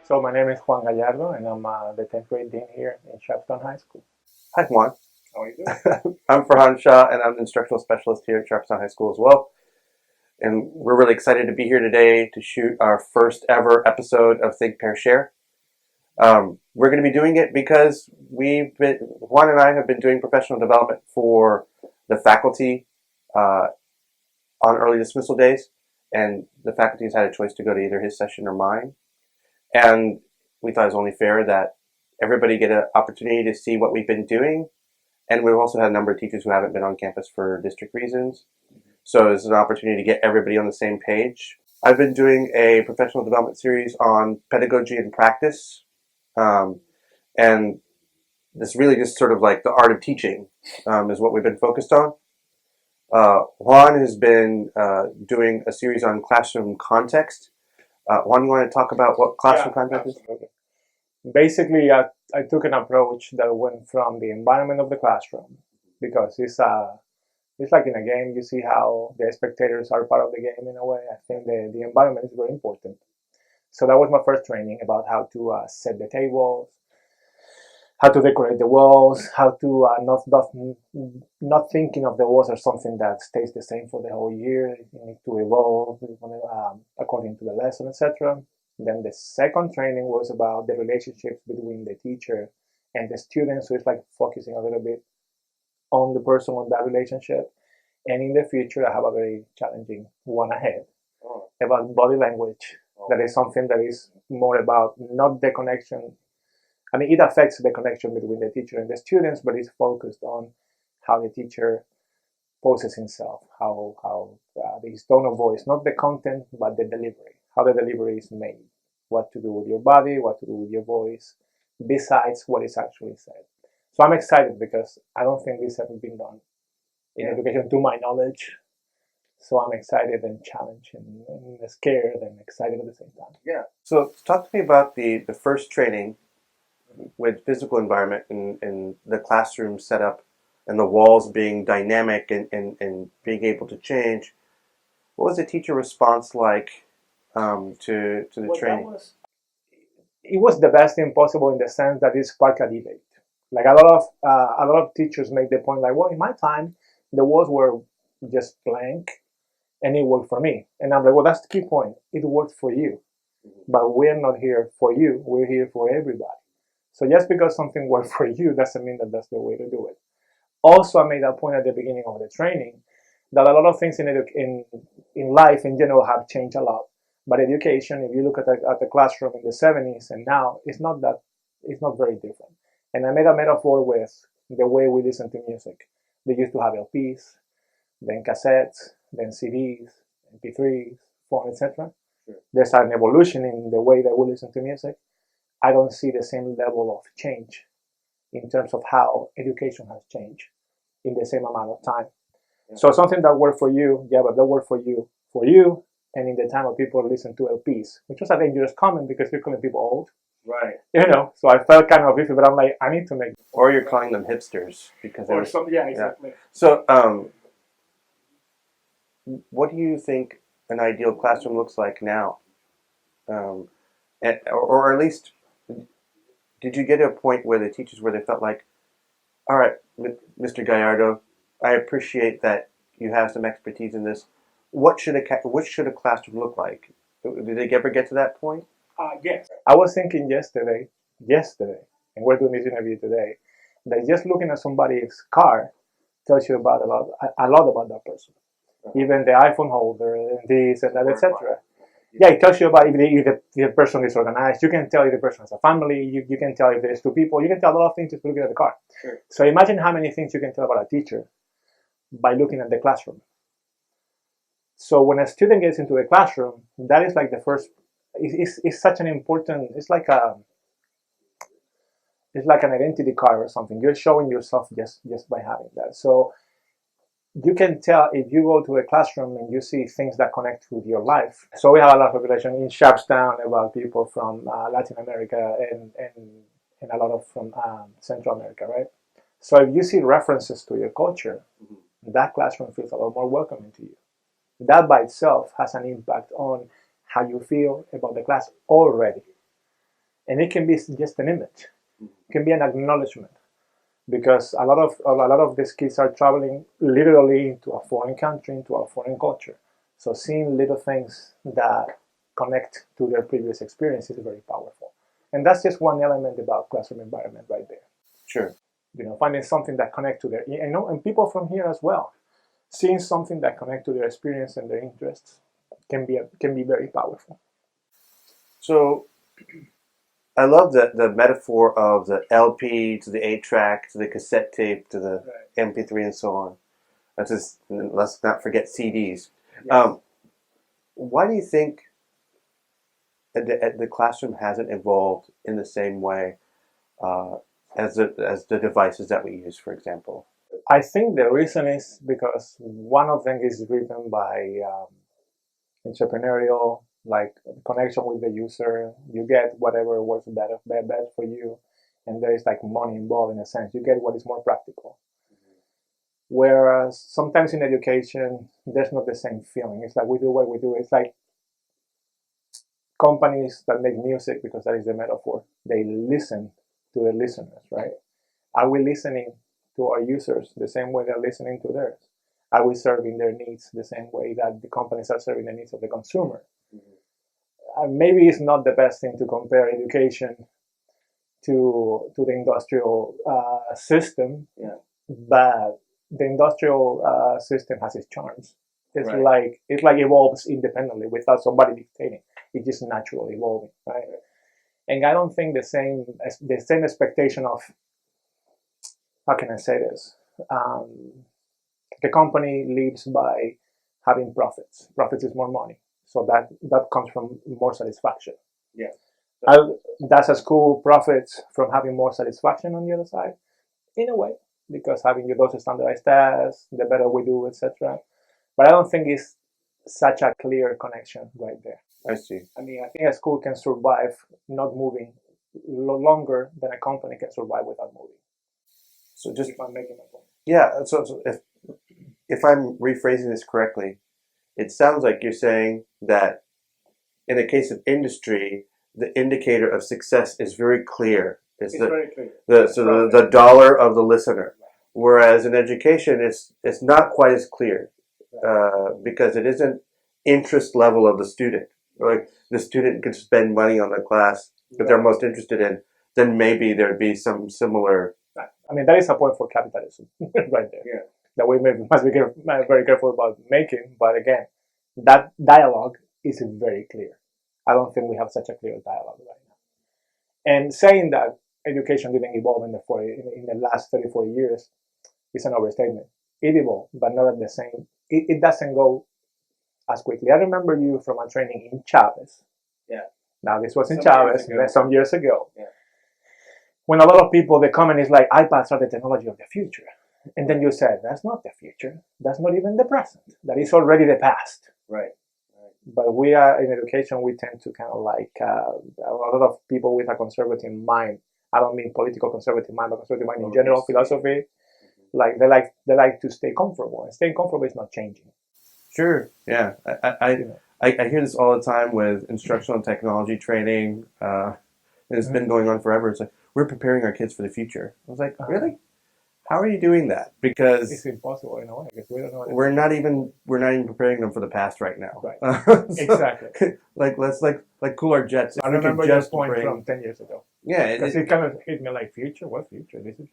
So my name is Juan Gallardo, and I'm the 10th grade dean here in Sharpstown High School. Hi, Juan. How are you doing? I'm Farhan Shah, and I'm the instructional specialist here at Sharpstown High School as well. And we're really excited to be here today to shoot our first ever episode of Think Pare Share. We're going to be doing it because Juan and I have been doing professional development for the faculty on early dismissal days, and the faculty has had a choice to go to either his session or mine. And we thought it was only fair that everybody get an opportunity to see what we've been doing. And we've also had a number of teachers who haven't been on campus for district reasons. So it's an opportunity to get everybody on the same page. I've been doing a professional development series on pedagogy and practice. And this really just sort of like the art of teaching is what we've been focused on. Juan has been doing a series on classroom context. Juan, you want to talk about what classroom context is? Absolutely. Basically, I took an approach that went from the environment of the classroom, because it's like in a game. You see how the spectators are part of the game in a way. I think the environment is very important. So that was my first training about how to set the tables, how to decorate the walls, how to not thinking of the walls as something that stays the same for the whole year. It needs to evolve according to the lesson, etc. Then the second training was about the relationships between the teacher and the students. So it's like focusing a little bit on the person, on that relationship. And in the future, I have a very challenging one ahead about body language. That is something that is more about not the connection. I mean, it affects the connection between the teacher and the students, but it's focused on how the teacher poses himself, how his tone of voice, not the content, but the delivery, how the delivery is made, what to do with your body, what to do with your voice, besides what is actually said. So I'm excited because I don't think this has ever been done in education to my knowledge. So I'm excited and challenged and scared and excited at the same time. Yeah. So talk to me about the first training with physical environment and the classroom setup and the walls being dynamic and being able to change. What was the teacher response like to the training? It was the best thing possible in the sense that it sparked a debate. Like a lot of teachers make the point like, well, in my time, the walls were just blank, and it worked for me. And I'm like, well, that's the key point. It worked for you, but we're not here for you. We're here for everybody. So just because something worked for you doesn't mean that that's the way to do it. Also, I made that point at the beginning of the training that a lot of things in life in general have changed a lot. But education, if you look at the classroom in the 70s and now, it's not very different. And I made a metaphor with the way we listen to music. They used to have LPs, then cassettes, then CDs, MP3s, phone, etc. Sure. There's an evolution in the way that we listen to music. I don't see the same level of change in terms of how education has changed in the same amount of time. Yeah. So something that worked for you, but that worked for you, and in the time of people listen to LPs, which was a dangerous comment because you're calling people old. Right. So I felt kind of iffy, but I'm like, I need to make. Or you're calling them hipsters because. Or some, yeah, exactly. Yeah. So, what do you think an ideal classroom looks like now? Or at least, did you get to a point where the teachers where they felt like, all right, Mr. Gallardo, I appreciate that you have some expertise in this. What should a classroom look like? Did they ever get to that point? Yes. I was thinking yesterday, and we're doing this interview today, that just looking at somebody's car tells you a lot about that person. Even the iPhone holder and this and that, etc. Yeah, it tells you about if the person is organized. You can tell if the person has a family. You can tell if there's two people. You can tell a lot of things just looking at the car. Sure. So imagine how many things you can tell about a teacher by looking at the classroom. So when a student gets into the classroom, that is like the first. It's such an important. It's like an identity card or something. You're showing yourself just by having that. So you can tell if you go to a classroom and you see things that connect with your life. So we have a lot of population in Sharpstown about people from Latin America and a lot of from Central America, right? So if you see references to your culture, that classroom feels a lot more welcoming to you. That by itself has an impact on how you feel about the class already. And it can be just an image, it can be an acknowledgement, because a lot of these kids are traveling literally into a foreign country, into a foreign culture. So seeing little things that connect to their previous experience is very powerful. And that's just one element about classroom environment right there. Sure. Finding something that connect to their, and people from here as well, seeing something that connect to their experience and their interests can be very powerful. So I love the metaphor of the LP to the 8-track to the cassette tape to the MP3 and so on. Let's not forget CDs. Yes. Why do you think the classroom hasn't evolved in the same way as the devices that we use, for example? I think the reason is because one of them is driven by entrepreneurial, like connection with the user. You get whatever works best for you, and there is like money involved in a sense. You get what is more practical. Whereas sometimes in education, there's not the same feeling. It's like we do what we do. It's like companies that make music, because that is the metaphor, they listen to the listeners, right? Are we listening to our users the same way they're listening to theirs? Are we serving their needs the same way that the companies are serving the needs of the consumer? Maybe it's not the best thing to compare education to the industrial system, but the industrial system has its charms. It's like evolves independently without somebody dictating. It's just naturally evolving, right? And I don't think the same expectation of, how can I say this? The company lives by having profits. Profits is more money, so that comes from more satisfaction. Yeah. Does a school profits from having more satisfaction on the other side? In a way, because having those standardized tests, the better we do, etc. But I don't think it's such a clear connection right there. I see. I mean, I think a school can survive not moving longer than a company can survive without moving. So just if I'm making my point. Yeah. So if I'm rephrasing this correctly, it sounds like you're saying that in the case of industry, the indicator of success is very clear. It's very clear. The dollar of the listener. Whereas in education, it's not quite as clear because it isn't interest level of the student. Like the student could spend money on the class that they're most interested in, then maybe there'd be some similar. I mean, that is a point for capitalism right there. Yeah. That we must be very careful about making. But again, that dialogue is very clear. I don't think we have such a clear dialogue right now. And saying that education didn't evolve in the last 30, 40 years is an overstatement. It evolved, but not at the same. It doesn't go as quickly. I remember you from a training in Chavez. Yeah. Now this was in Chavez some years ago. Yeah. When a lot of people, the comment is like, iPads are the technology of the future. And then you said, that's not the future. That's not even the present. That is already the past. Right. But we are, in education, we tend to kind of like, a lot of people with a conservative mind, I don't mean political conservative mind, but conservative mind in general, philosophy, like they like to stay comfortable. And staying comfortable is not changing. Sure. Yeah. I hear this all the time with instructional technology training. And it's been going on forever. It's like, we're preparing our kids for the future. I was like, really? How are you doing that? Because it's impossible in a way. Because we don't know. We're not even preparing them for the past right now. Right. Exactly. Let's cool our jets. I remember your point from 10 years ago. Yeah, because it kind of hit me like, future. What future? This is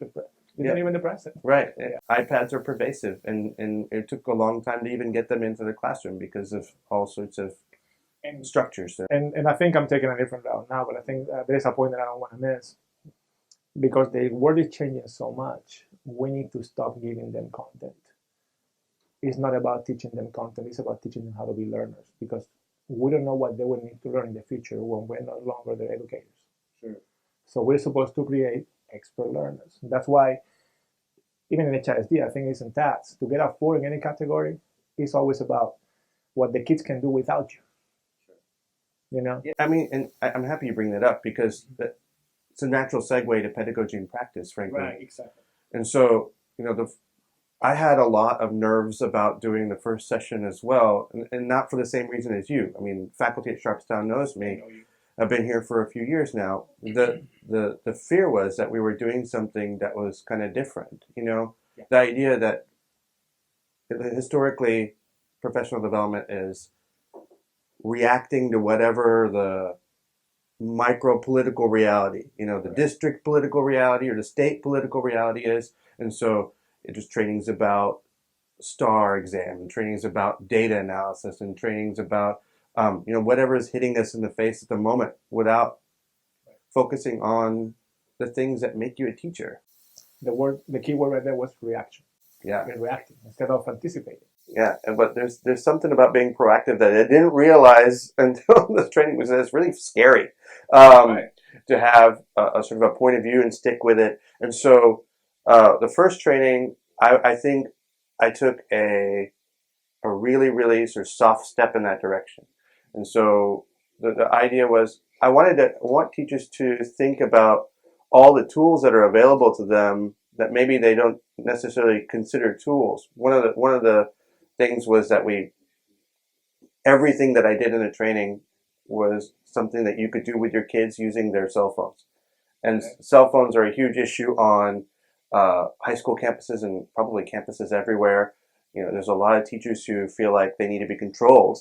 not even the present. Right. Yeah. iPads are pervasive, and it took a long time to even get them into the classroom because of all sorts of structures. And I think I'm taking a different route now, but I think there's a point that I don't want to miss. Because the world is changing so much, we need to stop giving them content. It's not about teaching them content, it's about teaching them how to be learners. Because we don't know what they will need to learn in the future when we're no longer their educators. Sure. So we're supposed to create expert learners. That's why, even in HISD, I think it's in TATS, to get a 4 in any category, it's always about what the kids can do without you. Sure. Yeah, I mean, and I'm happy you bring that up because it's a natural segue to pedagogy and practice, frankly. Right, exactly. And so, I had a lot of nerves about doing the first session as well, and not for the same reason as you. I mean, faculty at Sharpstown knows me. I've been here for a few years now. The fear was that we were doing something that was kind of different. You know, the idea that historically professional development is reacting to whatever the micro political reality, you know, the district political reality or the state political reality is. And so it just training's about STAR exam, and training's about data analysis, and training's about, you know, whatever is hitting us in the face at the moment without focusing on the things that make you a teacher. The key word right there was reaction. Yeah. Reacting instead of anticipating. Yeah, but there's something about being proactive that I didn't realize until this training was that it's really scary to have a sort of a point of view and stick with it. And so the first training, I think I took a really, really sort of soft step in that direction. And so the idea was I want teachers to think about all the tools that are available to them that maybe they don't necessarily consider tools. One of the things was that everything that I did in the training was something that you could do with your kids using their cell phones. And cell phones are a huge issue on high school campuses and probably campuses everywhere. You know, there's a lot of teachers who feel like they need to be controlled.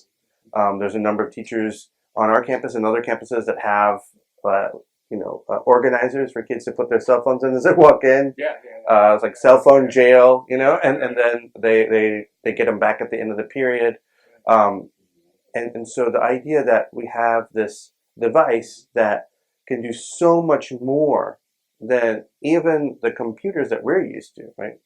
There's a number of teachers on our campus and other campuses that have, organizers for kids to put their cell phones in as they walk in. It's like cell phone jail, you know, and then they get them back at the end of the period. And so the idea that we have this device that can do so much more than even the computers that we're used to, right?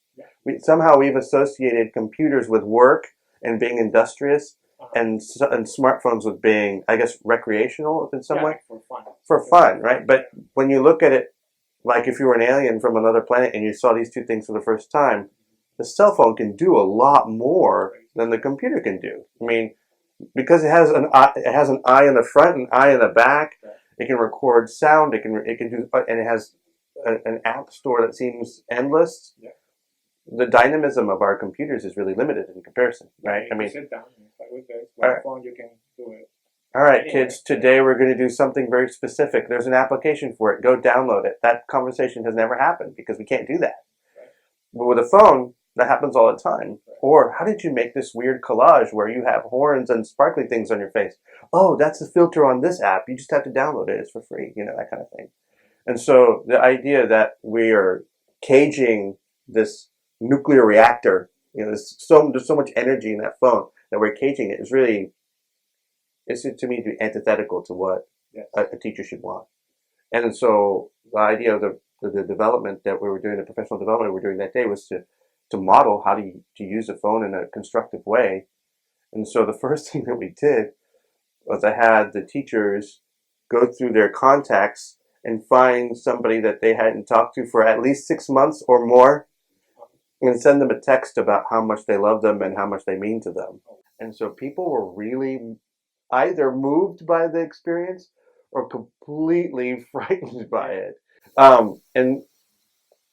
We've associated computers with work and being industrious, and smartphones with being, I guess, recreational in some way. For fun, right? But when you look at it, like if you were an alien from another planet and you saw these two things for the first time, the cell phone can do a lot more than the computer can do. I mean, because it has an eye in the front and eye in the back. It can record sound. It can do, and it has an app store that seems endless. The dynamism of our computers is really limited in comparison, right? I mean, sit down with the smartphone, you can do it. All right, kids, today we're going to do something very specific. There's an application for it. Go download it. That conversation has never happened because we can't do that. But with a phone, that happens all the time. Or how did you make this weird collage where you have horns and sparkly things on your face? Oh, that's the filter on this app. You just have to download it. It's for free, you know, that kind of thing. And so the idea that we are caging this nuclear reactor, you know, there's so much energy in that phone that we're caging it is really, it's to me to be antithetical to what a teacher should want. And so the idea of the development that we were doing, the professional development we were doing that day was to model how to use a phone in a constructive way. And so the first thing that we did was I had the teachers go through their contacts and find somebody that they hadn't talked to for at least 6 months or more, and send them a text about how much they love them and how much they mean to them. And so people were really either moved by the experience or completely frightened by it. And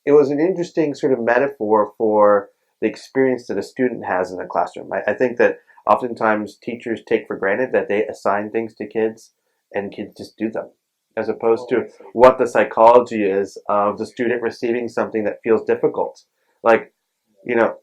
it was an interesting sort of metaphor for the experience that a student has in the classroom. I think that oftentimes teachers take for granted that they assign things to kids and kids just do them, as opposed to what the psychology is of the student receiving something that feels difficult. Like, you know,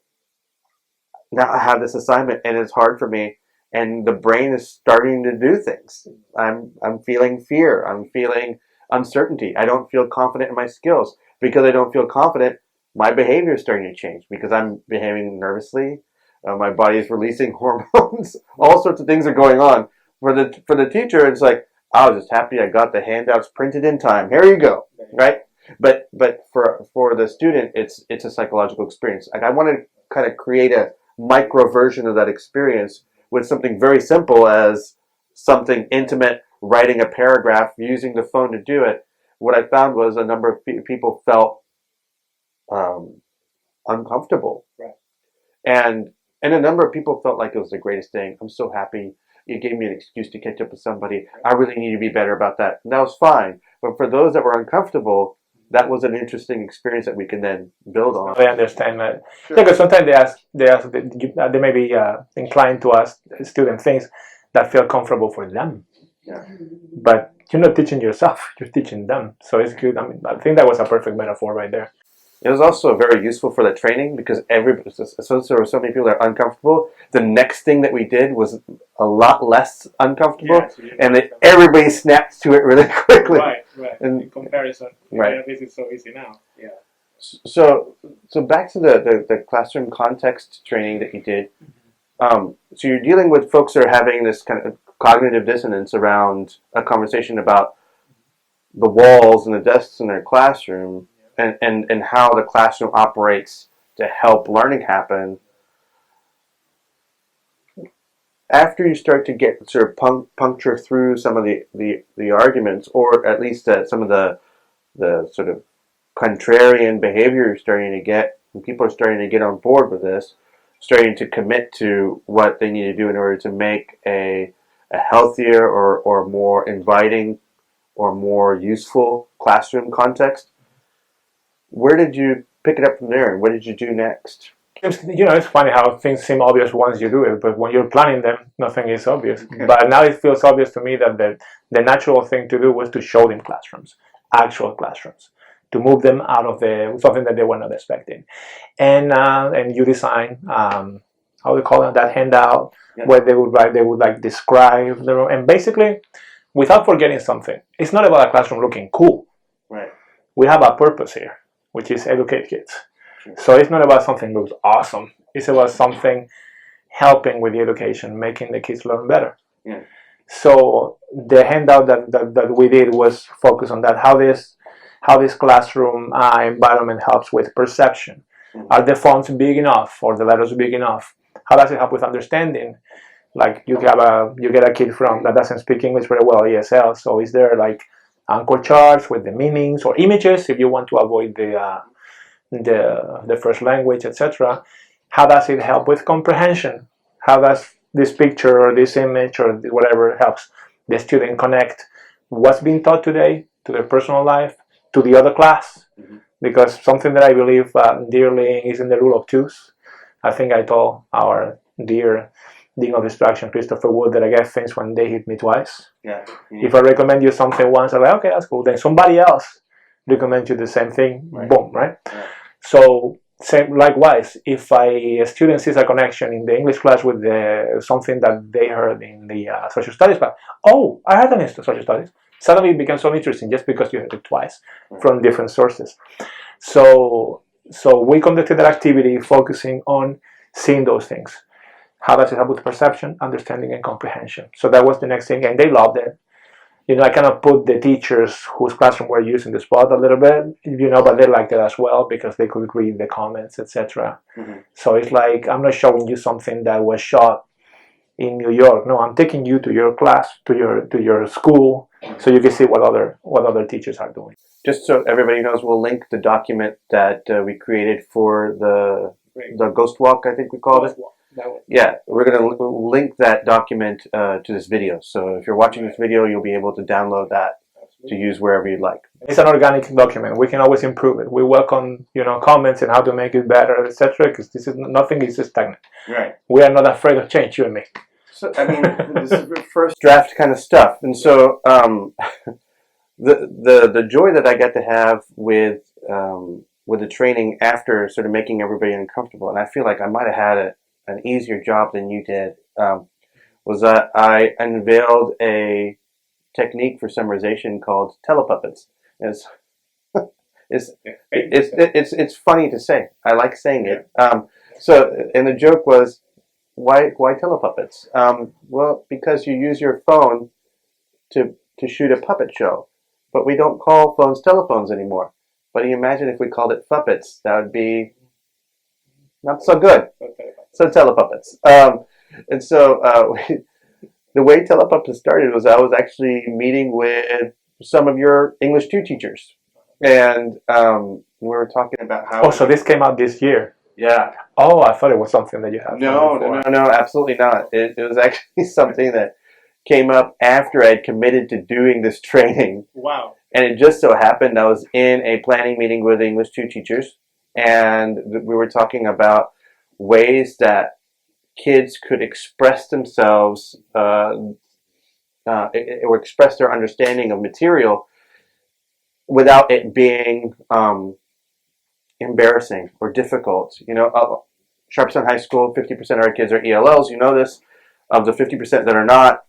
now I have this assignment and it's hard for me, and the brain is starting to do things. I'm feeling fear. I'm feeling uncertainty. I don't feel confident in my skills. Because I don't feel confident, my behavior is starting to change because I'm behaving nervously. My body is releasing hormones. All sorts of things are going on. For the teacher, it's like, I was just happy I got the handouts printed in time. Here you go, right? But for the student, it's a psychological experience. Like I want to kind of create a micro version of that experience with something very simple as something intimate, writing a paragraph, using the phone to do it. What I found was a number of people felt uncomfortable, and a number of people felt like it was the greatest thing. I'm so happy you gave me an excuse to catch up with somebody. I really need to be better about that. And that was fine. But for those that were uncomfortable, that was an interesting experience that we can then build on. They understand that. Sure. Because sometimes they may be inclined to ask student things that feel comfortable for them. Yeah. But you're not teaching yourself, you're teaching them. So it's good. I mean, I think that was a perfect metaphor right there. It was also very useful for the training because since there were so many people that are uncomfortable, the next thing that we did was a lot less uncomfortable, Yeah, so and everybody snapped to it really quickly. right. And, in comparison, right. This is so easy now. Yeah. So back to the classroom context training that you did. So you're dealing with folks that are having this kind of cognitive dissonance around a conversation about the walls and the desks in their classroom, and how the classroom operates to help learning happen. After you start to get sort of puncture through some of the arguments, or at least some of the sort of contrarian behavior you're starting to get, and people are starting to get on board with this, starting to commit to what they need to do in order to make a healthier or more inviting or more useful classroom context. Where did you pick it up from there, and what did you do next? It's funny how things seem obvious once you do it, but when you're planning them, nothing is obvious. But now it feels obvious to me that the natural thing to do was to show them classrooms, actual classrooms, to move them out of something that they were not expecting. And you design, how do you call it, that handout, where they would like describe the room, and basically, without forgetting something, it's not about a classroom looking cool. Right. We have a purpose here, which is educate kids. So it's not about something that looks awesome. It's about something helping with the education, making the kids learn better. Yeah. So the handout that we did was focused on that, how this classroom environment helps with perception. Mm-hmm. Are the fonts big enough or the letters big enough? How does it help with understanding? Like you get a kid that doesn't speak English very well, ESL. So is there like anchor charts with the meanings or images if you want to avoid the first language, etc. How does it help with comprehension? How does this picture or this image or whatever helps the student connect what's being taught today to their personal life, to the other class? Mm-hmm. Because something that I believe dearly is in the rule of twos. I think I told our dear Dean of Instruction, Christopher Wood, that I get things when they hit me twice. Yeah. If I recommend you something once, I'm like, okay, that's cool. Then somebody else recommends you the same thing. Right. Boom, right? Yeah. So likewise, if a student sees a connection in the English class with something that they heard in the social studies class, oh, I heard that in social studies. Suddenly it becomes so interesting just because you heard it twice from different sources. So we conducted that activity focusing on seeing those things. How does it help with perception, understanding, and comprehension? So that was the next thing, and they loved it. I kind of put the teachers whose classroom were using the spot a little bit, but they liked it as well because they could read the comments, etc. Mm-hmm. So it's like, I'm not showing you something that was shot in New York. No, I'm taking you to your class, to your school, mm-hmm. so you can see what other teachers are doing. Just so everybody knows, we'll link the document that we created for the Ghost Walk, I think we called it. Yeah, we're going to link that document to this video. So if you're watching this video, you'll be able to download that to use wherever you'd like. It's an organic document. We can always improve it. We welcome, comments and how to make it better, etc. Because nothing is stagnant. Right. We are not afraid of change, you and me. So I mean, this is first draft kind of stuff, and so the joy that I got to have with the training after sort of making everybody uncomfortable, and I feel like I might have had an easier job than you did, was that I unveiled a technique for summarization called telepuppets. It's funny to say. I like saying it. And the joke was, why telepuppets? Well, because you use your phone to shoot a puppet show, but we don't call phones telephones anymore. But you imagine if we called it puppets, that would be not so good. So telepuppets. And so the way telepuppets started was I was actually meeting with some of your English 2 teachers. And we were talking about how... Oh, so this came out this year? Yeah. Oh, I thought it was something that you had. No, absolutely not. It was actually something that came up after I had committed to doing this training. Wow. And it just so happened I was in a planning meeting with English 2 teachers. And we were talking about ways that kids could express themselves or express their understanding of material without it being embarrassing or difficult. Sharpstown High School, 50% of our kids are ELLs. You know this. Of the 50% that are not,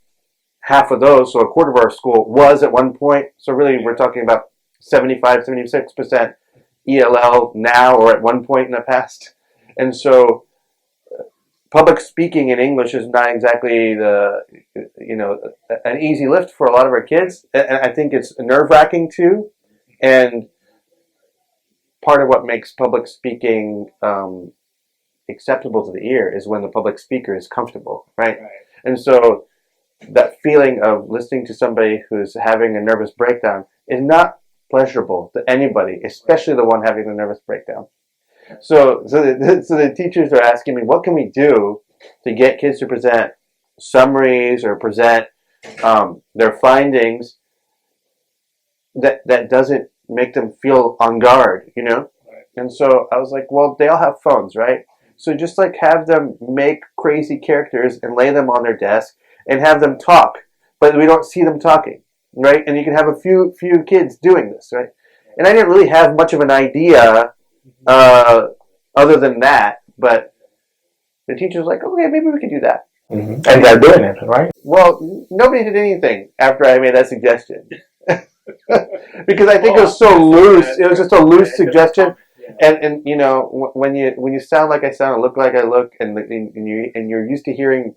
half of those, so a quarter of our school, was at one point. So really, we're talking about 75, 76% ELL now or at one point in the past. And so public speaking in English is not exactly an easy lift for a lot of our kids. And I think it's nerve-wracking too. And part of what makes public speaking acceptable to the ear is when the public speaker is comfortable, right? And so that feeling of listening to somebody who's having a nervous breakdown is not pleasurable to anybody, especially the one having the nervous breakdown. So the teachers are asking me, what can we do to get kids to present summaries or present their findings that doesn't make them feel on guard, And so I was like, well, they all have phones, right? So just like have them make crazy characters and lay them on their desk and have them talk, but we don't see them talking, right? And you can have a few kids doing this, right? And I didn't really have much of an idea other than that, but the teacher was like, okay, maybe we could do that. Mm-hmm. And they're doing it, right? Well, nobody did anything after I made that suggestion. Because I think it was so loose. It was just a loose suggestion. And when you sound like I sound and look like I look, and you're used to hearing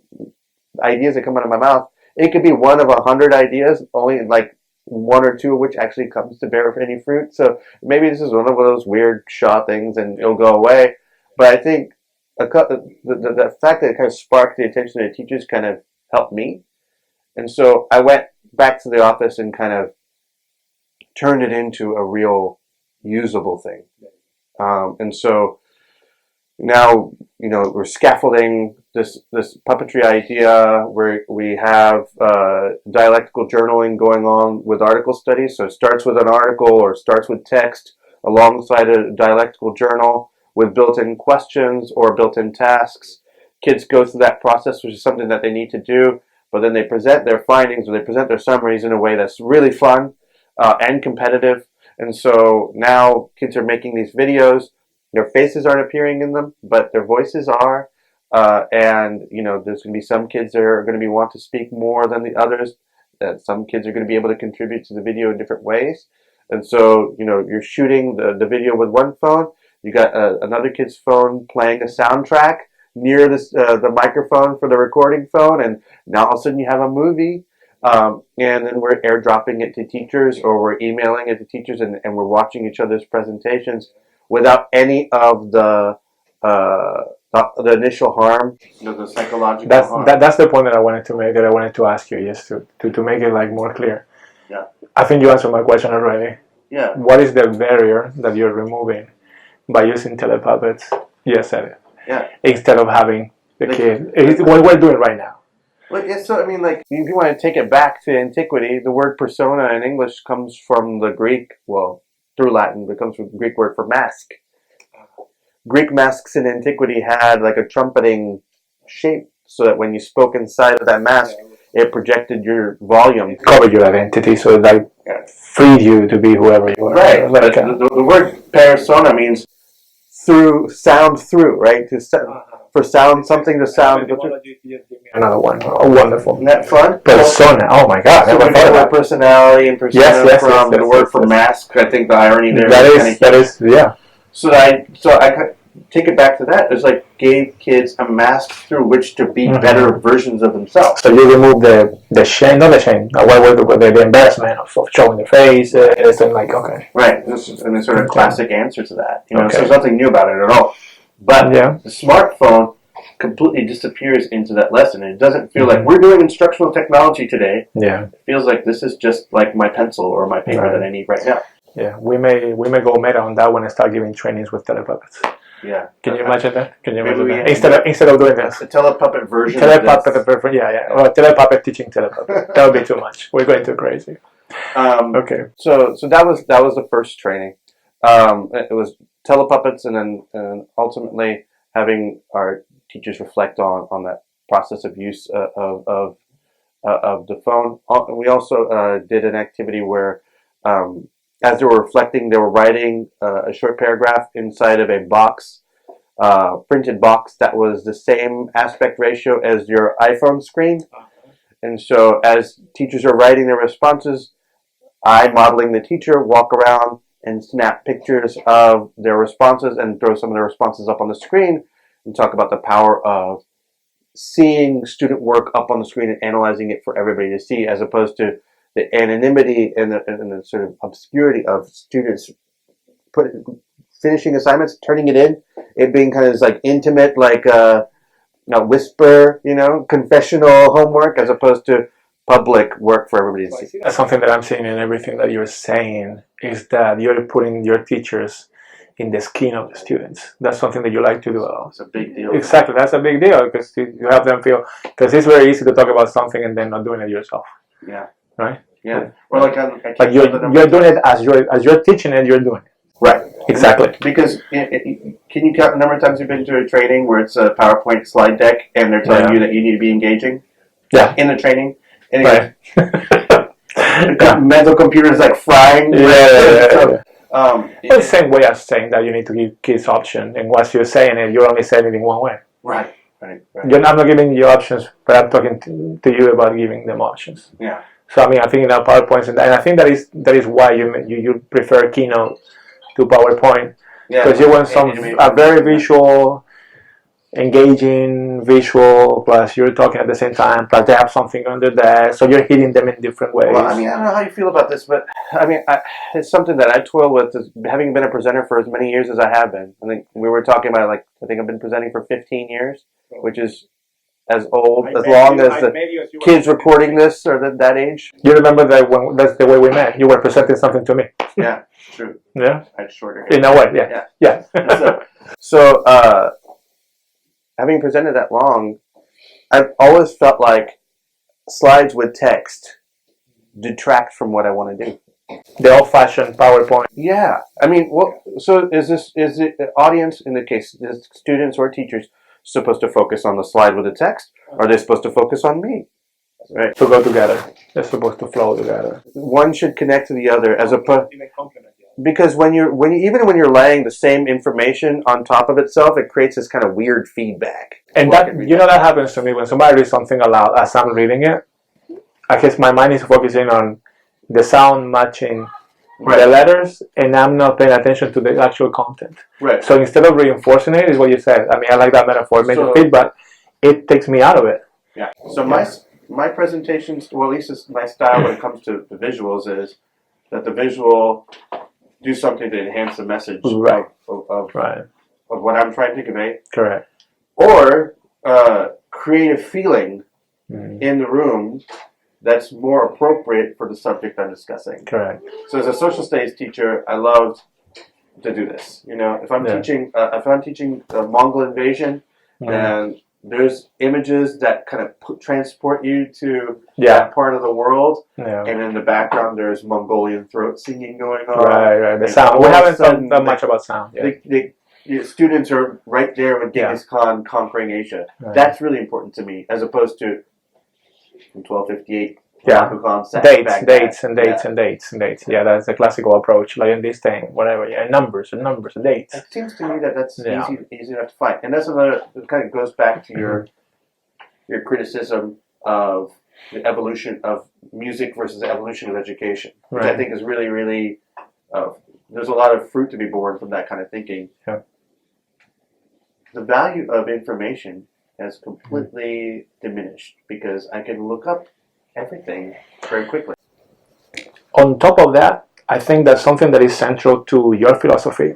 ideas that come out of my mouth, it could be one of 100 ideas, only like one or two of which actually comes to bear any fruit. So maybe this is one of those weird Shaw things, and it'll go away. But I think the fact that it kind of sparked the attention of the teachers kind of helped me. And so I went back to the office and kind of turned it into a real usable thing. And so now, we're scaffolding this puppetry idea where we have dialectical journaling going on with article studies. So it starts with an article or starts with text alongside a dialectical journal with built-in questions or built-in tasks. Kids go through that process, which is something that they need to do, but then they present their findings or they present their summaries in a way that's really fun and competitive. And so now kids are making these videos. Their faces aren't appearing in them, but their voices are. And there's going to be some kids that are going to want to speak more than the others. Some kids are going to be able to contribute to the video in different ways. And so, you're shooting the video with one phone. You got another kid's phone playing a soundtrack near the microphone for the recording phone. And now all of a sudden you have a movie. And then we're airdropping it to teachers, or we're emailing it to teachers, and we're watching each other's presentations without any of the initial harm, the psychological harm. That's the point that I wanted to make, that I wanted to ask you, just to make it like more clear. Yeah. I think you answered my question already. Yeah. What is the barrier that you're removing by using telepuppets? You said it. Yeah. Instead of having the kid. It's what we're doing right now. Well, yeah, so if you want to take it back to antiquity, the word persona in English comes from the Greek, through Latin, but it comes from the Greek word for mask. Greek masks in antiquity had like a trumpeting shape, so that when you spoke inside of that mask, it projected your volume. It covered your identity, so it freed you to be whoever you are. Right, but the word persona means sound through, right? For sound, something to sound. Another one. Oh, wonderful. Isn't that fun? Persona. Oh my God. So we know the personality and persona from the word for mask. I think the irony there. That is, yeah. So I take it back to that. It's like gave kids a mask through which to be better versions of themselves. So you remove the shame, not the shame, the embarrassment of showing the face, and like, okay. Right. This is a sort of classic answer to that. So there's nothing new about it at all. But the smartphone completely disappears into that lesson, and it doesn't feel like we're doing instructional technology today. Yeah. It feels like this is just like my pencil or my paper that I need right now. Yeah, we may go meta on that one and start giving trainings with telepuppets. Yeah. Can you imagine that? Can you imagine that? Instead of doing this. A telepuppet version yeah. Or telepuppet teaching telepuppet. That would be too much. We're going too crazy. Okay. So that was the first training. It was telepuppets, and then ultimately having our teachers reflect on that process of use of of the phone. We also did an activity where, as they were reflecting, they were writing a short paragraph inside of a box, printed box that was the same aspect ratio as your iPhone screen. And so as teachers are writing their responses, I, modeling the teacher, walk around and snap pictures of their responses and throw some of their responses up on the screen and talk about the power of seeing student work up on the screen and analyzing it for everybody to see, as opposed to the anonymity and the sort of obscurity of students finishing assignments, turning it in, it being kind of this like intimate, like whisper, confessional homework, as opposed to public work for everybody to see. That's something that I'm seeing in everything that you're saying, is that you're putting your teachers in the skin of the students. That's something that you like to do. It's a big deal. Exactly, that's a big deal, because you have them feel, because it's very easy to talk about something and then not doing it yourself. Yeah. Right? Yeah. Or like you're doing it as you're teaching it, you're doing it. Right. Exactly. Because can you count the number of times you've been to a training where it's a PowerPoint slide deck and they're telling you that you need to be engaging? Yeah. In the training. And right. The mental computer is like frying. Yeah. It's the same way as saying that you need to give kids options, and once you're saying it, you're only saying it in one way. Right. I'm not giving you options, but I'm talking to you about giving them options. Yeah. So I think in our PowerPoints, and I think that is why you prefer Keynote to PowerPoint, because you want a very visual, engaging visual, plus you're talking at the same time, plus they have something under there, so you're hitting them in different ways. Well, I don't know how you feel about this, but it's something that I toil with, having been a presenter for as many years as I have been. I think we were talking about, I think I've been presenting for 15 years, which is as long as the kids recording this are that age. You remember that when that's the way we met. You were presenting something to me. Yeah, true. Yeah, I had shorter hair. In a way, yeah. So having presented that long, I've always felt like slides with text detract from what I want to do. The old-fashioned PowerPoint. Yeah, so is the audience, in the case, is students or teachers, supposed to focus on the slide with the text, or are they supposed to focus on me? Right. To go together. They're supposed to flow together. One should connect to the other, as opposed. Because when you're laying the same information on top of itself, it creates this kind of weird feedback. And that happens to me when somebody reads something aloud as I'm reading it. I guess my mind is focusing on the sound matching the letters, and I'm not paying attention to the actual content. Right. So instead of reinforcing it, is what you said. I like that metaphor. Major feedback. It takes me out of it. Yeah. So my presentations, well, at least it's my style when it comes to the visuals, is that the visual do something to enhance the message of what I'm trying to convey. Correct. Or create a feeling in the room that's more appropriate for the subject I'm discussing. Correct. So as a social studies teacher, I love to do this. If I'm teaching the Mongol invasion, and there's images that kind of transport you to that part of the world, and in the background there's Mongolian throat singing going on. Right. The sound. We haven't talked that much about sound. The students are right there with Genghis Khan conquering Asia. Right. That's really important to me, as opposed to from 1258. Dates. Yeah, that's the classical approach. Like in this thing, whatever. Yeah, numbers and dates. It seems to me that's easy enough to find, and that's another. It kind of goes back to your criticism of the evolution of music versus the evolution of education, which I think is really, really. There's a lot of fruit to be born from that kind of thinking. Yeah. The value of information has completely diminished because I can look up everything very quickly. On top of that, I think that something that is central to your philosophy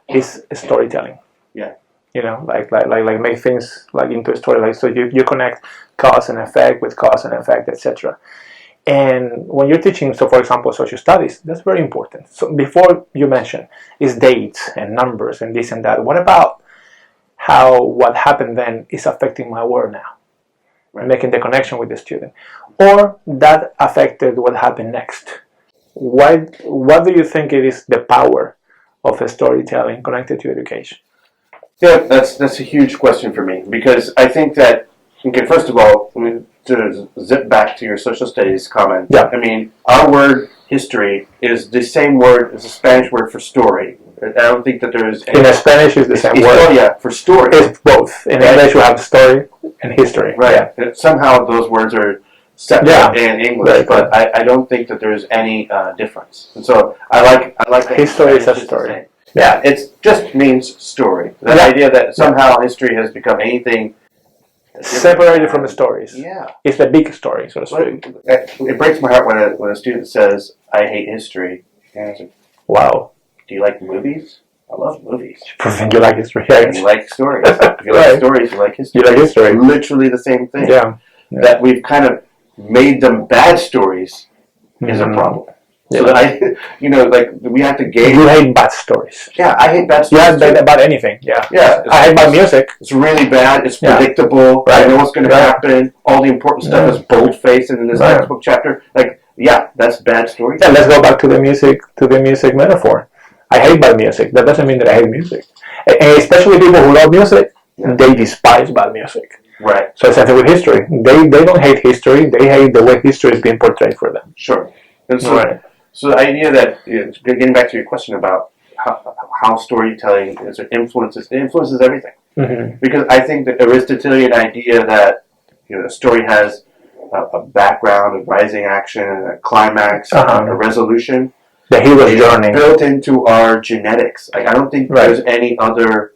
is storytelling. Yeah. Like make things like into a story. Like, so you connect cause and effect with cause and effect, etc. And when you're teaching, so for example, social studies, that's very important. So before you mentioned is dates and numbers and this and that. What about how what happened then is affecting my work now? Right. Making the connection with the student. Or that affected what happened next. What do you think it is the power of a storytelling connected to education? Yeah, that's a huge question for me, because I think that Okay, first of all, to zip back to your social studies comment. Yeah. I mean, our word history is the same word as the Spanish word for story. I don't think that there is any... In Spanish, it's the same word. Historia for story. It's both. In English, you have story and history. Right. Yeah. Somehow those words are separate in English, but I don't think that there is any difference. And so I like that history is a story. Yeah, it just means story. The idea that somehow history has become anything separated from the stories. Yeah, it's the big story, so to speak. It breaks my heart when a student says, "I hate history." And I say, wow. Do you like movies? I love movies. You like history. And you like stories. If you like stories, you like history. You like history. Literally the same thing. Yeah. That we've kind of made them bad stories is a problem. So that we have to gauge. You hate bad stories. Yeah, I hate bad stories. You hate about anything. Yeah. Yeah. I hate bad music. It's really bad. It's predictable. Right. I know what's going to happen. All the important stuff is bold-faced in this textbook chapter. That's bad storytelling. Yeah, let's go back to the music metaphor. I hate bad music. That doesn't mean that I hate music. And especially people who love music, they despise bad music. Right. So it's something with history. They don't hate history. They hate the way history is being portrayed for them. Sure. And so the idea that, getting back to your question about how storytelling influences everything. Mm-hmm. Because I think the Aristotelian idea that a story has a background, a rising action, a climax, a resolution. The hero's journey. Built into our genetics. I don't think there's any other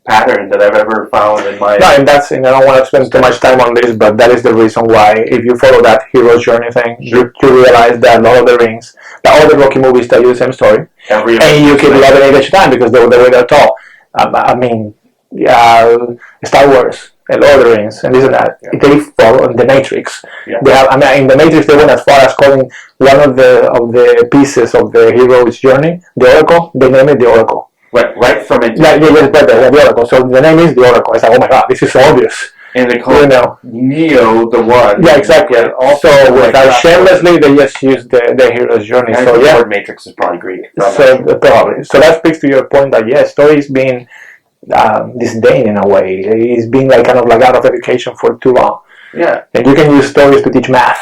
pattern that I've ever found in my... No, and I don't want to spend too much time on this, but that is the reason why, if you follow that hero's journey thing, you realize that Lord of the Rings, that all the Rocky movies tell you the same story. And you keep loving it each time because the way they're told. Star Wars, and Lord of the Rings, and this and that. Yeah. They follow the Matrix. Yeah. They have, in the Matrix, they went as far as calling one of the pieces of the hero's journey the Oracle. They name it the Oracle. Right from it. The Oracle. So the name is the Oracle. It's like, oh my God, this is so obvious. And they call Neo the one. Yeah, exactly. Also, shamelessly, they just use the hero's journey. And so the word Matrix is probably Greek. Probably. So that speaks to your point that story is being disdained in a way. It's being kind of out of education for too long. Yeah. And you can use stories to teach math,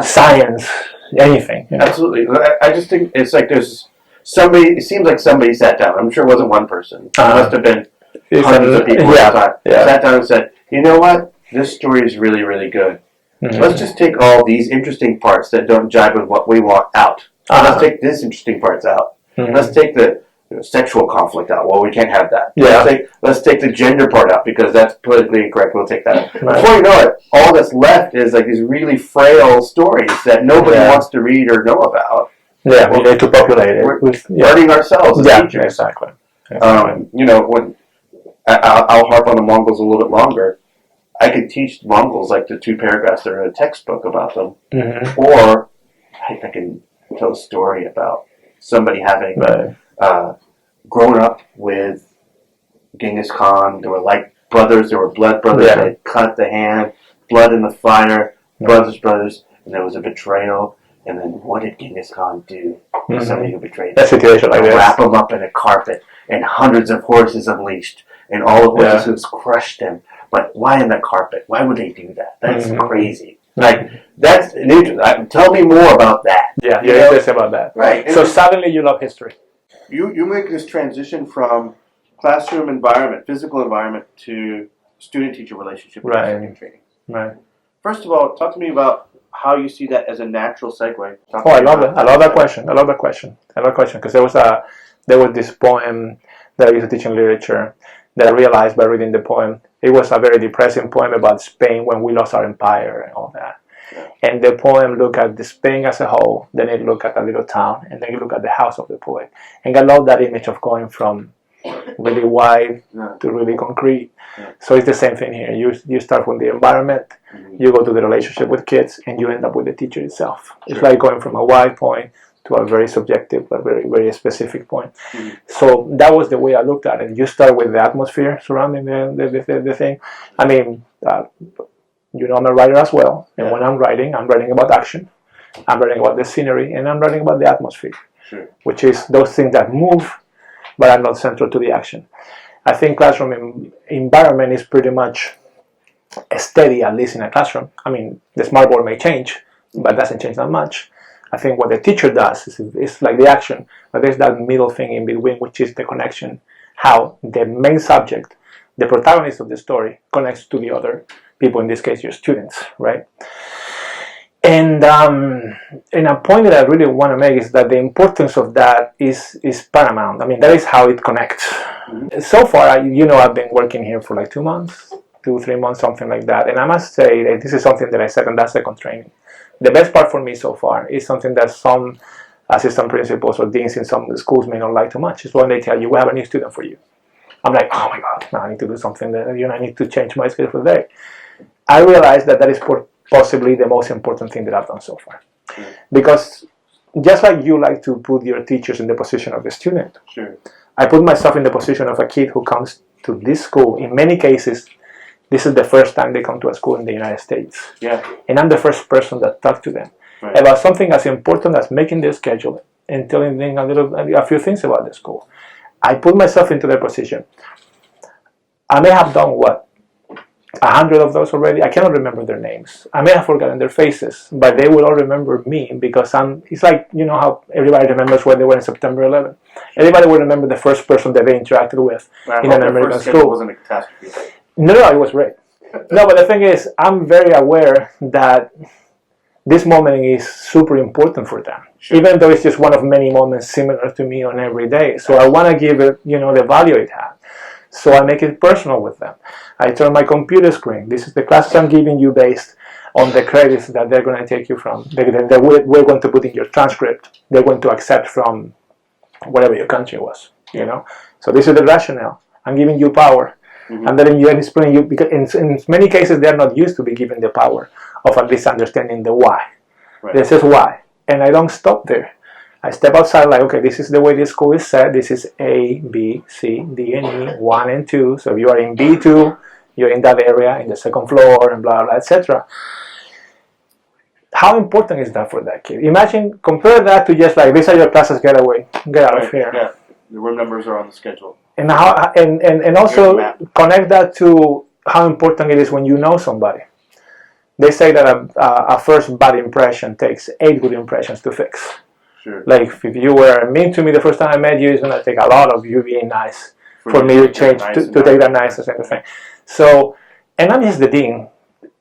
science, anything. Absolutely. I just think it's like there's somebody. It seems like somebody sat down. I'm sure it wasn't one person. It must have been hundreds of people at the time. Sat down and said, "You know what? This story is really, really good. Mm-hmm. Let's just take all these interesting parts that don't jive with what we want out. Let's take this interesting parts out. Mm-hmm. Let's take the sexual conflict out. Well, we can't have that. Yeah. Let's take the gender part out because that's politically incorrect. We'll take that out. Right. Before you know it, all that's left is these really frail stories that nobody wants to read or know about. Yeah, we need to populate it. We're learning ourselves as teachers. Exactly. When I'll harp on the Mongols a little bit longer. I could teach Mongols the 2 paragraphs that are in a textbook about them, or I can tell a story about somebody having grown up with Genghis Khan. They were like brothers. They were blood brothers. Yeah. They cut the hand, blood in the fire, brothers, and there was a betrayal. And then what did Genghis Khan do to somebody who betrayed him? That situation like this. Wrap him up in a carpet, and hundreds of horses unleashed, and all the horses crushed him. But why in the carpet? Why would they do that? That's crazy. That's tell me more about that. Yeah, you're interested about that. Right. So suddenly you love history. You make this transition from classroom environment, physical environment, to student-teacher relationship with teaching training. Right. First of all, talk to me about how you see that as a natural segue. I love it. I love that question because there was this poem that I used to teach in literature that I realized by reading the poem. It was a very depressing poem about Spain when we lost our empire and all that. Yeah. And the poem looked at the Spain as a whole, then it looked at a little town, and then you look at the house of the poet. And I love that image of going from really white to really concrete. Yeah. So it's the same thing here. You start with the environment, you go to the relationship with kids, and you end up with the teacher itself. Sure. It's like going from a white point to a very subjective, a very, very specific point. Mm-hmm. So that was the way I looked at it. You start with the atmosphere surrounding the thing. I'm a writer as well. And when I'm writing about action. I'm writing about the scenery, and I'm writing about the atmosphere, which is those things that move but are not central to the action. I think classroom environment is pretty much steady, at least in a classroom. I mean, the smartboard may change, but it doesn't change that much. I think what the teacher does is like the action, but there's that middle thing in between, which is the connection, how the main subject, the protagonist of the story, connects to the other people, in this case, your students, right? And a point that I really want to make is that the importance of that is paramount. I mean, that is how it connects. Mm-hmm. So far, I've been working here for like 2 months, 2-3 months, something like that. And I must say that this is something that I said on that second training. The best part for me so far is something that some assistant principals or deans in some schools may not like too much. Is when they tell you, we have a new student for you. I'm like, oh my God, now I need to do something that, I need to change my schedule for the day. I realize that is possibly the most important thing that I've done so far. Sure. Because just like you like to put your teachers in the position of the student, sure, I put myself in the position of a kid who comes to this school. In many cases, this is the first time they come to a school in the United States. Yeah. And I'm the first person that talks to them about something as important as making their schedule and telling them a few things about the school. I put myself into their position. I may have done 100 of those already. I cannot remember their names. I may have forgotten their faces, but they will all remember me because it's like, how everybody remembers where they were in September 11th. Everybody will remember the first person that they interacted with in an American school. Wasn't a catastrophe. No, it was great. No, but the thing is, I'm very aware that this moment is super important for them, sure, even though it's just one of many moments similar to me on every day. So I want to give it, the value it has. So I make it personal with them. I turn my computer screen. This is the classes I'm giving you based on the credits that they're going to take you from. We're going to put in your transcript. They're going to accept from whatever your country was, So this is the rationale. I'm giving you power. Mm-hmm. I'm letting you explain you, because in many cases they're not used to be given the power of at least understanding the why. Right. This is why. And I don't stop there. I step outside like, okay, this is the way this school is set. This is A, B, C, D, and E, 1 and 2. So if you are in B2, you're in that area, in the second floor, and blah, blah, etc. How important is that for that kid? Imagine, compare that to just like, these are your classes, get out of here. Yeah, the room numbers are on the schedule. And also connect that to how important it is when you know somebody. They say that a first bad impression takes 8 good impressions to fix. Sure. Like if you were mean to me the first time I met you, it's going to take a lot of you being nice for me to change, to take that niceness and everything. So, and I'm just the dean.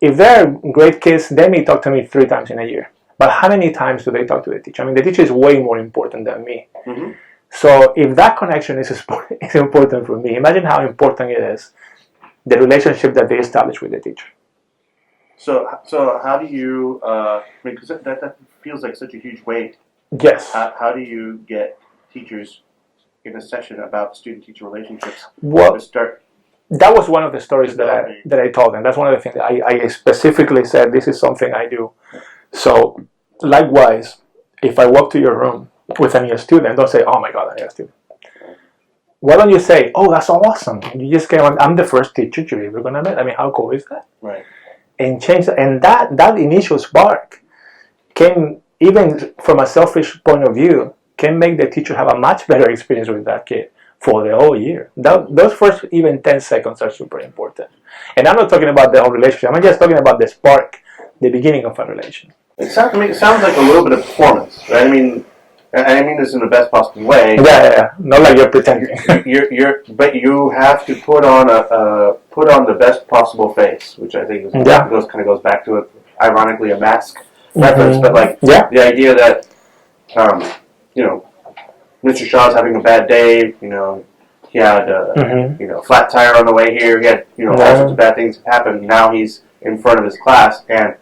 If they're great kids, they may talk to me 3 times in a year. But how many times do they talk to the teacher? I mean, the teacher is way more important than me. Mm-hmm. So if that connection is important for me, imagine how important it is, the relationship that they establish with the teacher. So how do you, because that feels like such a huge weight. Yes. How do you get teachers in a session about student-teacher relationships to start? That was one of the stories that I told them. That's one of the things that I specifically said, this is something I do. So likewise, if I walk to your room with a new student, don't say, oh my God, I have a student. Why don't you say, oh, that's awesome. You just came on, I'm the first teacher you're ever going to meet. I mean, how cool is that? Right. And change that. And that initial spark can, even from a selfish point of view, can make the teacher have a much better experience with that kid for the whole year. Those first even 10 seconds are super important. And I'm not talking about the whole relationship. I'm just talking about the spark, the beginning of a relation. It sounds like a little bit of performance, right? I mean this in the best possible way. Yeah. Not like you're pretending. But you have to put on the best possible face, which I think goes back to it. Ironically, a mask reference, but the idea that Mr. Shah's having a bad day. He had a flat tire on the way here. He had all sorts of bad things happen. Now he's in front of his class and.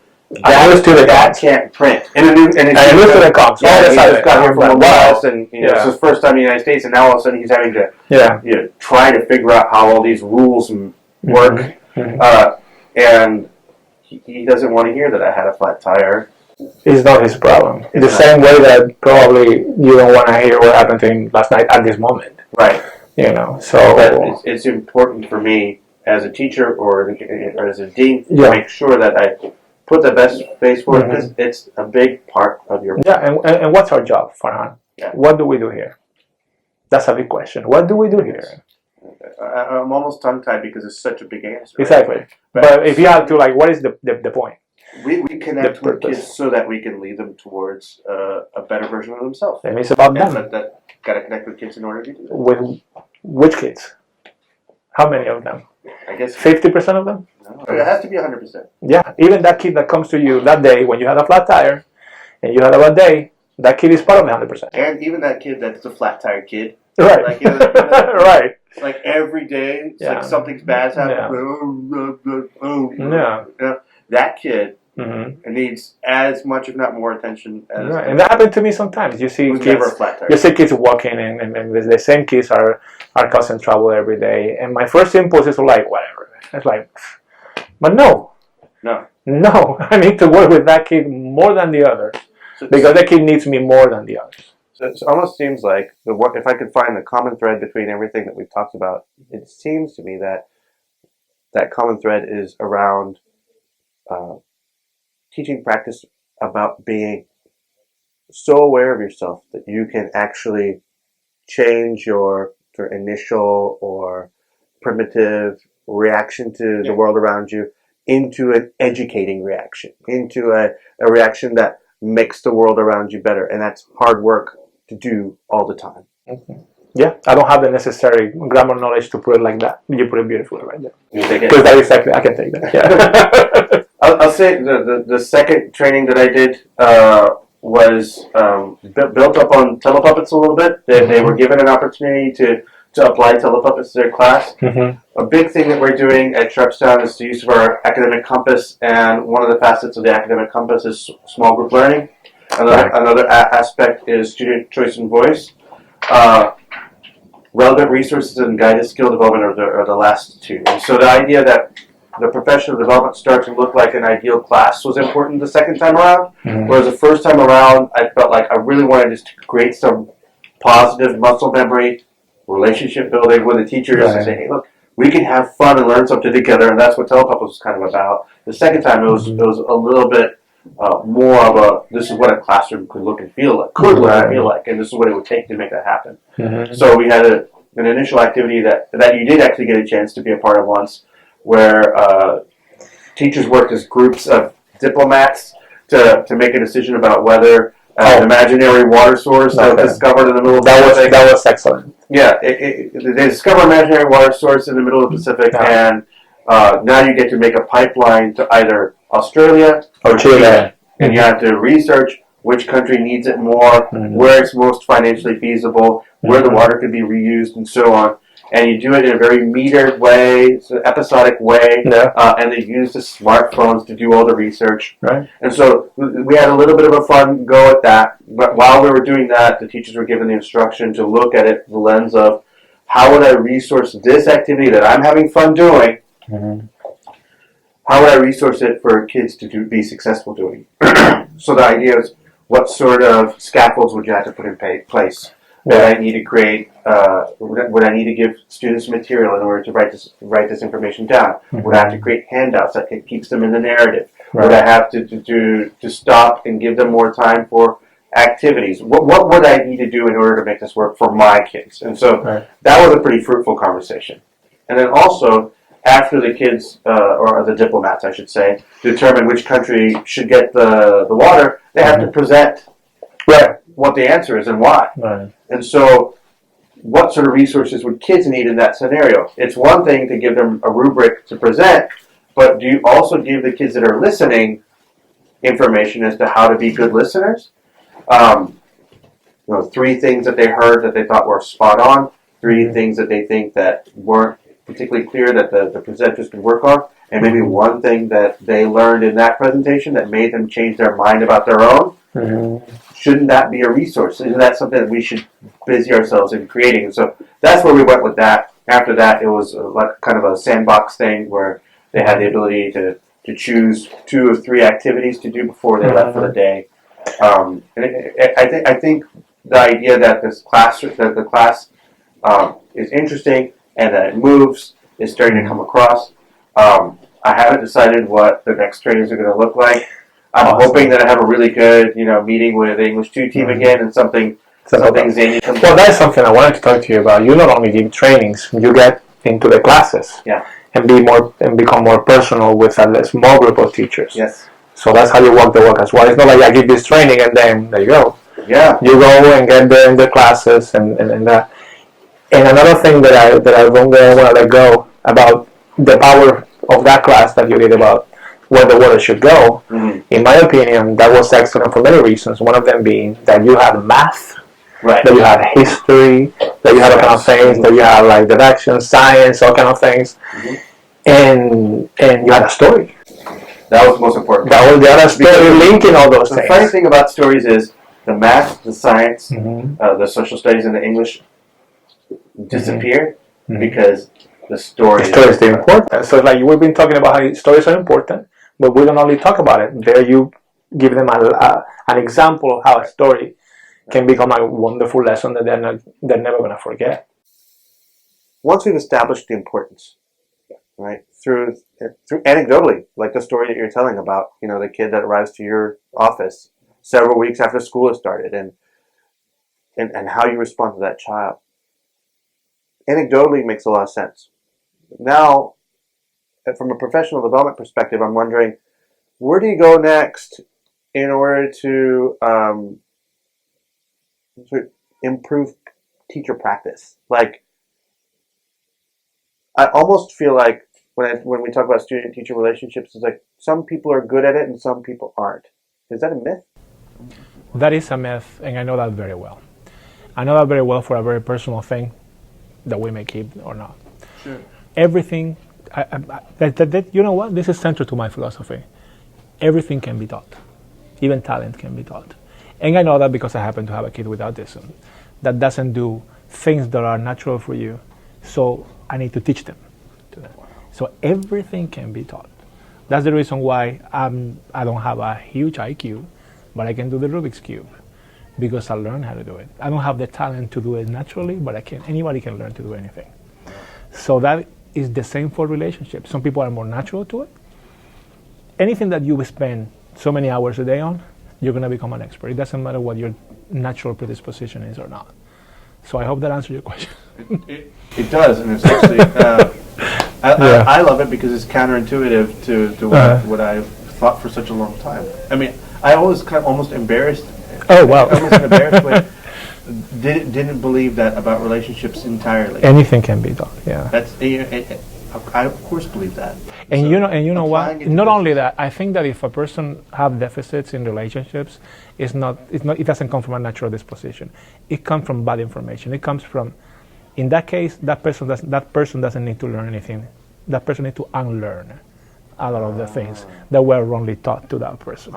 Dad can't print. And the cops. Yeah, he just got here from the West, and it's his first time in the United States, and now all of a sudden he's having to try to figure out how all these rules work. Mm-hmm. And he doesn't want to hear that I had a flat tire. It's not his problem. The same way that probably you don't want to hear what happened to him last night at this moment. Right. So but it's important for me as a teacher or as a dean to make sure that I put the best face for it, because it's a big part of your... Yeah, and what's our job, Farhan? Yeah. What do we do here? That's a big question. What do we do here? I'm almost tongue-tied because it's such a big answer. Right? Exactly. But if you have to, like, what is the point? We connect with kids so that we can lead them towards a better version of themselves. And it's about them. But that got to connect with kids in order to do that. With which kids? How many of them? I guess 50% of them? No, it has to be 100%. Yeah, even that kid that comes to you that day when you had a flat tire and you had a bad day, that kid is part of the 100%. And even that kid that's a flat tire kid. Right. Like, right. Like every day, it's like something's bad's happening. Yeah. That kid needs as much, if not more, attention as. Right. And that happened to me sometimes. You see kids walking and the same kids are causing trouble every day. And my first impulse is like, whatever. It's like, but no, I need to work with that kid more than the others because that kid needs me more than the others. So it almost seems like if I could find the common thread between everything that we've talked about, it seems to me that common thread is around teaching practice about being so aware of yourself that you can actually change your initial or primitive reaction to the world around you into an educating reaction, into a reaction that makes the world around you better. And that's hard work to do all the time. Mm-hmm. Yeah, I don't have the necessary grammar knowledge to put it like that. You put it beautifully right there. You take it? That exactly, I can take that. Yeah. I'll say the second training that I did was built up on telepuppets a little bit. They were given an opportunity to apply telepuppets to their class. A big thing that we're doing at Sharpstown is the use of our academic compass, and one of the facets of the academic compass is small group learning. Another aspect is student choice and voice. Relevant resources and guided skill development are the last two. And so the idea that the professional development starts to look like an ideal class was important the second time around, whereas the first time around I felt like I really wanted just to create some positive muscle memory, relationship building with the teachers and say, hey, look, we can have fun and learn something together, and that's what Telepup was kind of about. The second time it was a little bit more of a, this is what a classroom could look and feel like, and this is what it would take to make that happen. So we had an initial activity that you did actually get a chance to be a part of once, where teachers worked as groups of diplomats to make a decision about whether an imaginary water source that was discovered in the middle of the Pacific. That was excellent. Yeah, they discovered an imaginary water source in the middle of the Pacific, and now you get to make a pipeline to either Australia or Chile, and you have to research which country needs it more, where it's most financially feasible, where the water could be reused, and so on. And you do it in a very metered way, episodic way, and they use the smartphones to do all the research. Right. And so we had a little bit of a fun go at that, but while we were doing that, the teachers were given the instruction to look at it through the lens of, how would I resource this activity that I'm having fun doing? How would I resource it for kids to be successful doing? So the idea is, what sort of scaffolds would you have to put in place? Would I need to create? Would I need to give students material in order to write this information down? Would I have to create handouts that keeps them in the narrative? Would I have to stop and give them more time for activities? What would I need to do in order to make this work for my kids? And so that was a pretty fruitful conversation. And then also, after the kids, or the diplomats, I should say, determine which country should get the water, they have to present what the answer is and why. And so, what sort of resources would kids need in that scenario? It's one thing to give them a rubric to present, but do you also give the kids that are listening information as to how to be good listeners? 3 things that they heard that they thought were spot on, 3 things that they think that weren't particularly clear that the presenters could work on, and maybe 1 thing that they learned in that presentation that made them change their mind about their own. Shouldn't that be a resource? Isn't that something that we should busy ourselves in creating? And so that's where we went with that. After that, it was like kind of a sandbox thing where they had the ability to choose 2 or 3 activities to do before they left for the day. And I think the idea that the class is interesting and that it moves is starting to come across. I haven't decided what the next trainings are going to look like. I'm hoping that I have a really good, meeting with the English 2 team again, and something Something zany comes Well, up. that's something I wanted to talk to you about. You not only give trainings, you get into the classes and become more personal with a small group of teachers. Yes. So that's how you walk the walk as well. It's not like I give this training and then there you go. Yeah. You go and get there in the classes and that. And another thing that I don't want to let go about the power of that class that you did about where the water should go. Mm-hmm. In my opinion, that was excellent for many reasons. One of them being that you had math, right, that you had history, that you had all kind of things, that you had like deduction, science, all kind of things, and you had a story. That was the most important. That was the other story linking all those things. The funny thing about stories is the math, the science, the social studies, and the English disappear because the story is important. So like we've been talking about how stories are important, but we don't only talk about it. There you give them an example of how a story can become a wonderful lesson that they're never going to forget. Once we've established the importance, right, through anecdotally, like the story that you're telling about, the kid that arrives to your office several weeks after school has started, and how you respond to that child, anecdotally makes a lot of sense. Now, from a professional development perspective, I'm wondering, where do you go next in order to improve teacher practice? Like, I almost feel like when we talk about student-teacher relationships, it's like some people are good at it and some people aren't. Is that a myth? That is a myth, and I know that very well. I know that very well for a very personal thing that we may keep or not. Sure. Everything, you know what? This is central to my philosophy. Everything can be taught. Even talent can be taught. And I know that because I happen to have a kid with autism that doesn't do things that are natural for you. So I need to teach them. So everything can be taught. That's the reason why I don't have a huge IQ, but I can do the Rubik's Cube because I learned how to do it. I don't have the talent to do it naturally, but anybody can learn to do anything. So that is the same for relationships. Some people are more natural to it. Anything that you spend so many hours a day on, you're going to become an expert. It doesn't matter what your natural predisposition is or not. So I hope that answers your question. It does, and it's actually I love it because it's counterintuitive to what I've thought for such a long time. I mean, I always kind of almost embarrassed. Oh wow! Almost in an embarrassed way. Didn't believe that about relationships entirely. Anything can be done. Yeah. I of course believe that. And so you know what? Not only that, I think that if a person have deficits in relationships, it doesn't come from a natural disposition. It comes from bad information. It comes from, in that case, that person doesn't need to learn anything. That person needs to unlearn a lot of the things that were wrongly taught to that person.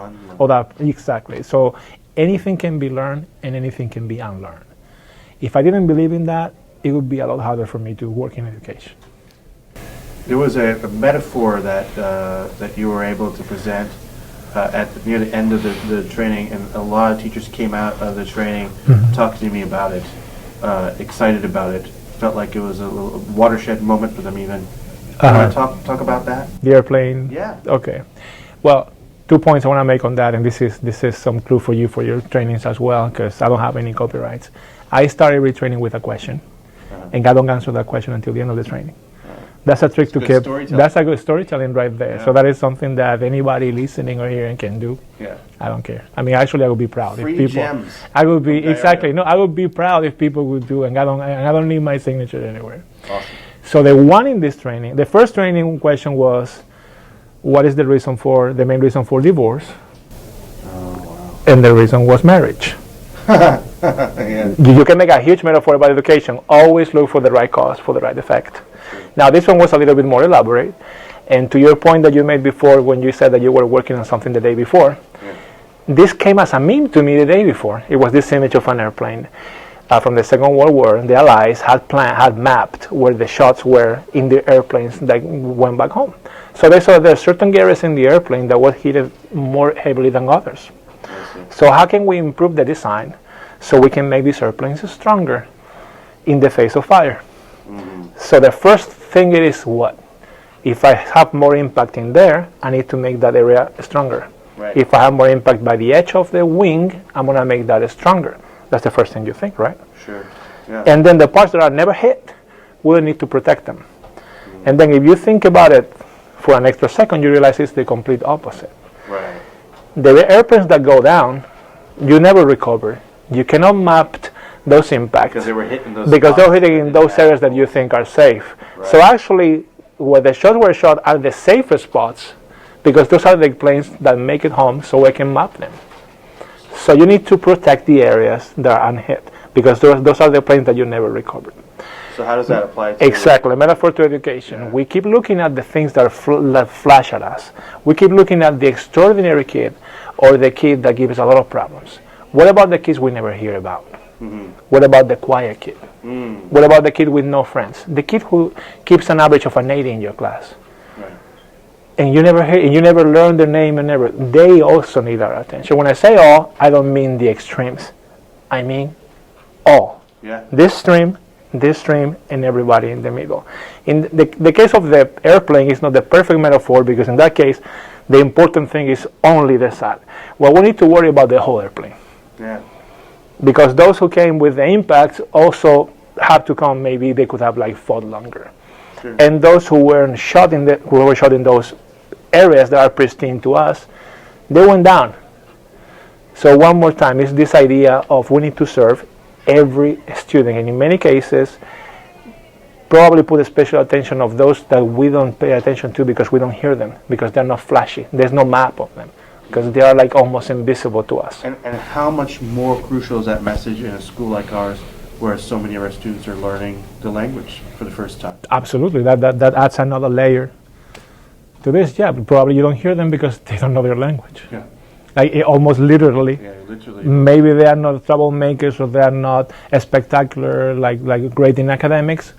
Exactly. So anything can be learned and anything can be unlearned. If I didn't believe in that, it would be a lot harder for me to work in education. There was a metaphor that you were able to present near the end of the training, and a lot of teachers came out of the training talking to me about it, excited about it. Felt like it was a little watershed moment for them even. You want to talk about that? The airplane? Yeah. Okay. Well, 2 points I want to make on that, and this is some clue for you for your trainings as well, because I don't have any copyrights. I started retraining with a question, and I don't answer that question until the end of the training. That's a trick to keep. That's a good storytelling right there. Yeah. So that is something that anybody listening or hearing can do. Yeah. I don't care. I mean, actually, I would be proud if people. Gems. I would be exactly. No, I would be proud if people would do, and I don't need my signature anywhere. Awesome. So the one in this training, the first training question was, what is the main reason for divorce? Oh wow. And the reason was marriage. Yeah. You can make a huge metaphor about education. Always look for the right cause, for the right effect. Now, this one was a little bit more elaborate. And to your point that you made before when you said that you were working on something the day before, this came as a meme to me the day before. It was this image of an airplane from the Second World War. The Allies had mapped where the shots were in the airplanes that went back home. So they saw there are certain areas in the airplane that were hit more heavily than others. So how can we improve the design so we can make these airplanes stronger in the face of fire? So the first thing is what? If I have more impact in there, I need to make that area stronger. Right. If I have more impact by the edge of the wing, I'm going to make that stronger. That's the first thing you think, right? Sure. Yeah. And then the parts that are never hit, we need to protect them. And then if you think about it for an extra second, you realize it's the complete opposite. Right. The airplanes that go down, you never recover. You cannot map those impacts Because they were hitting those. because they're spots hitting in those areas that you think are safe. Right. So actually, where the shots were shot are the safest spots, because those are the planes that make it home, so we can map them. So you need to protect the areas that are unhit, because those are the planes that you never recovered. So how does that apply to Exactly, metaphor to education. Yeah. We keep looking at the things that flash at us. We keep looking at the extraordinary kid or the kid that gives a lot of problems. What about the kids we never hear about? What about the quiet kid? What about the kid with no friends? The kid who keeps an average of an 80 in your class. Right. And you never hear, and you never learn their name, and never. They also need our attention. When I say all, I don't mean the extremes. I mean all. Yeah. This stream, and everybody in the middle. In the case of the airplane, is not the perfect metaphor, because in that case, the important thing is only the side. Well, we need to worry about the whole airplane. Yeah. Because those who came with the impacts also have to come. Maybe they could have fought longer. Sure. And those who were shot in those areas that are pristine to us, they went down. So one more time, it's this idea of we need to serve every student, and in many cases, probably put a special attention of those that we don't pay attention to because we don't hear them, because they're not flashy. There's no map of them, because they are almost invisible to us. And how much more crucial is that message in a school like ours, where so many of our students are learning the language for the first time? Absolutely, that adds another layer to this. Yeah, but probably you don't hear them because they don't know their language. Yeah. Almost literally. Yeah, literally. Maybe they are not troublemakers, or they are not spectacular, like great in academics,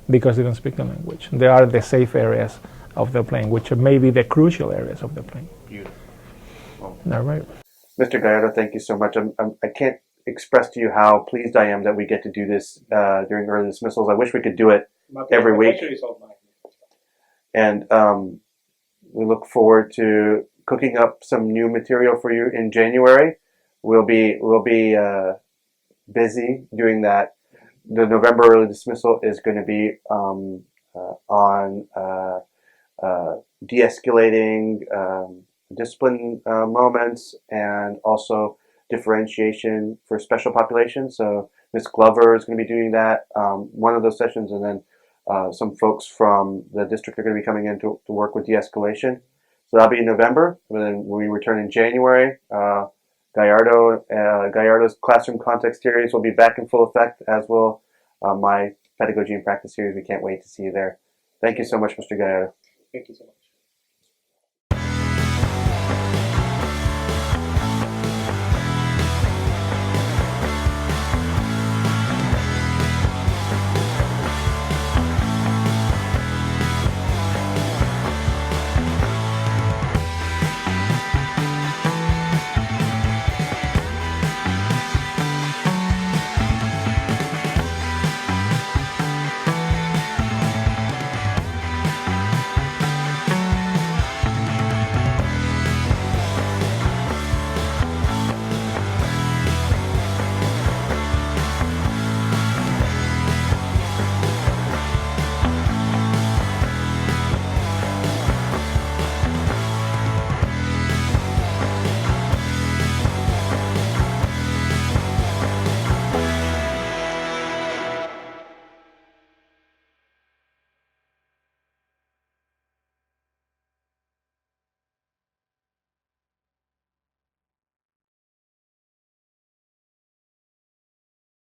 because they don't speak the language. They are the safe areas of the plane, which are maybe the crucial areas of the plane. Beautiful. Well, All right. Mr. Gallardo, thank you so much. I can't express to you how pleased I am that we get to do this during early dismissals. I wish we could do it every week. And we look forward to cooking up some new material for you in January. We'll be busy doing that. The November early dismissal is going to be on de-escalating discipline moments, and also differentiation for special populations. So Ms. Glover is going to be doing that, one of those sessions, and then some folks from the district are going to be coming in to work with de-escalation. So that'll be in November. And then when we return in January, Gallardo's classroom context series will be back in full effect, as will my Pedagogy and Practice series. We can't wait to see you there. Thank you so much, Mr. Gallardo. Thank you so much.